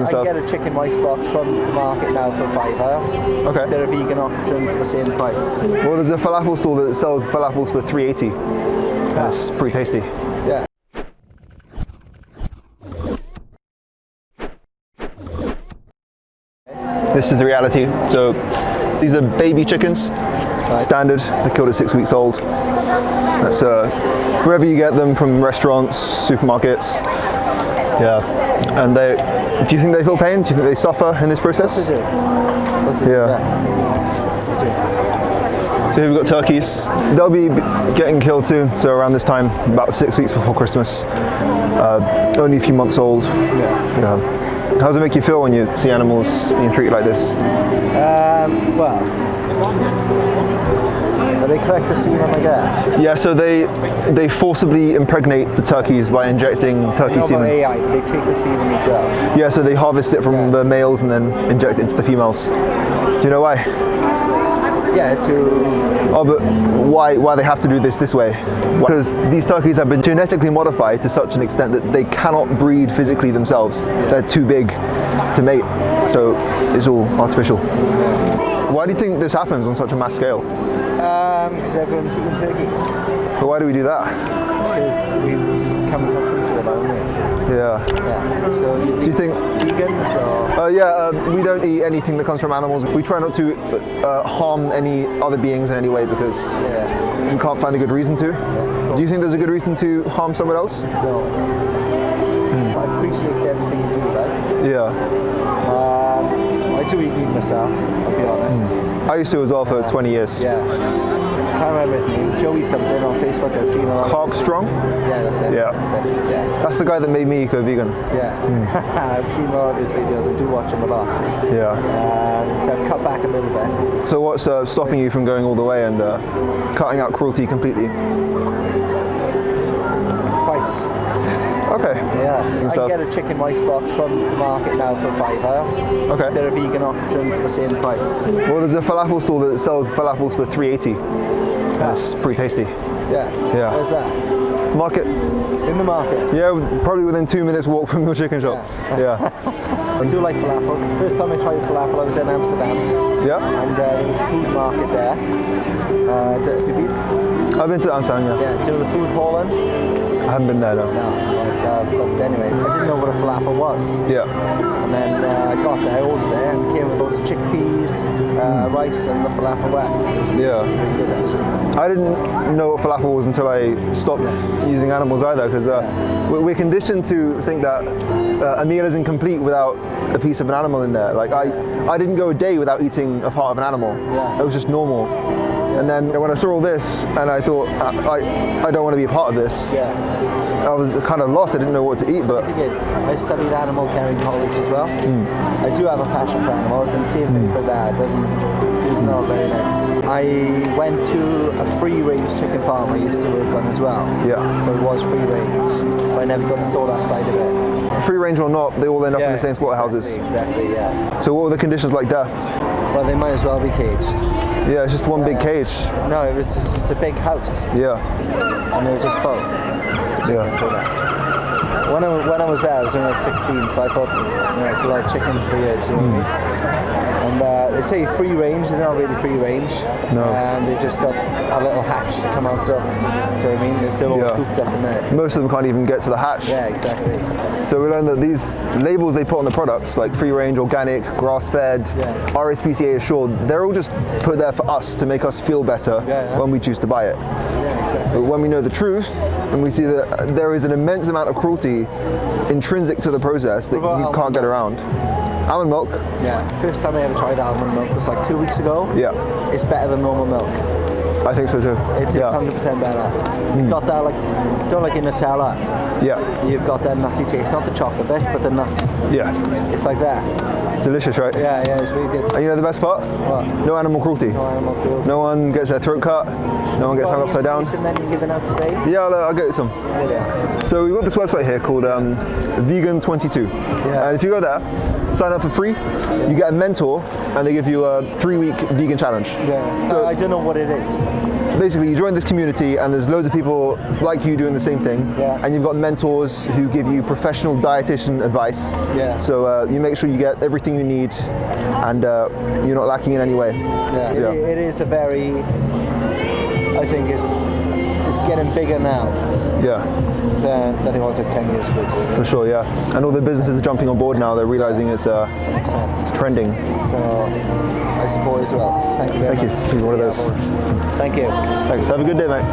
I can get a chicken rice box from the market now for £5. Okay. Instead of a vegan option for the same price. Well, there's a falafel stall that sells falafels for $3.80. That's pretty tasty. Yeah. This is the reality. So these are baby chickens, standard. They're killed at 6 weeks old. That's wherever you get them, from restaurants, supermarkets. Yeah. And do you think they feel pain? Do you think they suffer in this process? Yes, I do. Yeah. So here we've got turkeys. They'll be getting killed soon. So around this time, about 6 weeks before Christmas. Only a few months old. Yeah. How does it make you feel when you see animals being treated like this? Well, they collect the semen like that? Yeah, so they forcibly impregnate the turkeys by injecting turkey semen. AI, but they take the semen as well? Yeah, so they harvest it from the males and then inject it into the females. Do you know why? Yeah, Oh, but why they have to do this way? Because these turkeys have been genetically modified to such an extent that they cannot breed physically themselves. They're too big to mate, so it's all artificial. Why do you think this happens on such a mass scale? Because everyone's eating turkey. But why do we do that? Because we've just come accustomed to it, haven't we? Yeah. So do you think vegans or? We don't eat anything that comes from animals. We try not to harm any other beings in any way because we can't find a good reason to. Do you think there's a good reason to harm someone else? No. I appreciate everything you do, right? Yeah. I do eat meat myself, I'll be honest. I used to as well for 20 years. Yeah. I can't remember his name. Joey something on Facebook. I've seen a lot. Carb Strong? Yeah, that's it. Yeah. That's it. Yeah. That's the guy that made me go vegan. Yeah. I've seen a lot of his videos. I do watch him a lot. Yeah. So I've cut back a little bit. So what's stopping you from going all the way and cutting out cruelty completely? Price. Okay. Yeah. I can get a chicken rice box from the market now for £5. Okay. Instead of a vegan option for the same price. Well, there's a falafel stall that sells falafels for $3.80. That's pretty tasty. Yeah. Yeah. Where's that? Market. In the market? Yeah, probably within 2 minutes walk from your chicken shop. Yeah. I do like falafels. The first time I tried falafel, I was in Amsterdam. Yeah. And there was a food market there. Have you been? I've been to Amsterdam, yeah. Yeah, do you know the food hall in? I haven't been there, no. No, right, but anyway, I didn't know what a falafel was. Yeah. And then I got there, I ordered it, and it came with loads of chickpeas, rice, and the falafel wrap. It was really good, actually. I didn't know what falafel was until I stopped using animals either, because we're conditioned to think that a meal isn't complete without a piece of an animal in there. Like I didn't go a day without eating a part of an animal. Yeah. It was just normal. And then when I saw all this, and I thought, I don't want to be a part of this. Yeah. I was kind of lost. I didn't know what to eat. But the thing is, I studied animal care in college as well. I do have a passion for animals, and seeing things like that it's not very nice. I went to a free-range chicken farm I used to work on as well. Yeah. So it was free-range, but I never got to saw that side of it. Free range or not, they all end up in the same slaughterhouses. Exactly, yeah. So what were the conditions like there? Well, they might as well be caged. Yeah, it's just one big cage. No, it was just a big house. Yeah. And it was just full. When I was there, I was only like 16, so I thought, it's a lot of chickens per year, do you know what I mean? And they say free range, they're not really free range. No. And they've just got a little hatch to come out of. Do you know what I mean? They're still all cooped up in there. Most of them can't even get to the hatch. Yeah, exactly. So we learned that these labels they put on the products, like free range, organic, grass-fed, RSPCA assured, they're all just put there for us to make us feel better when we choose to buy it. Yeah, exactly. But when we know the truth, and we see that there is an immense amount of cruelty intrinsic to the process that you can't get around. Almond milk? Yeah, first time I ever tried almond milk was like 2 weeks ago. Yeah. It's better than normal milk. I think so too. It's 100% better. You've got that, like, don't like in Nutella. Yeah. You've got that nutty taste, not the chocolate bit, but the nut. Yeah. It's like that. Delicious, right? Yeah, it's really good. And you know the best part? What? No animal cruelty. No animal cruelty. No one gets their throat cut. No one gets hung upside down. And then you're giving out today? Yeah, I'll get you some. Brilliant. So we've got this website here called Vegan22. Yeah. And if you go there, sign up for free, you get a mentor, and they give you a 3-week vegan challenge. Yeah. So I don't know what it is. basically, you join this community, and there's loads of people like you doing the same thing. Yeah. And you've got mentors who give you professional dietitian advice. Yeah. So you make sure you get everything you need, and you're not lacking in any way. Yeah. It is a very, I think it's getting bigger now Yeah. than it was like 10 years ago. For sure, yeah. And all the businesses are jumping on board now. They're realizing it's trending. So I support as well. Thank you very Thank much. you. Be one of those. Thank you. Thanks. Have a good day, mate.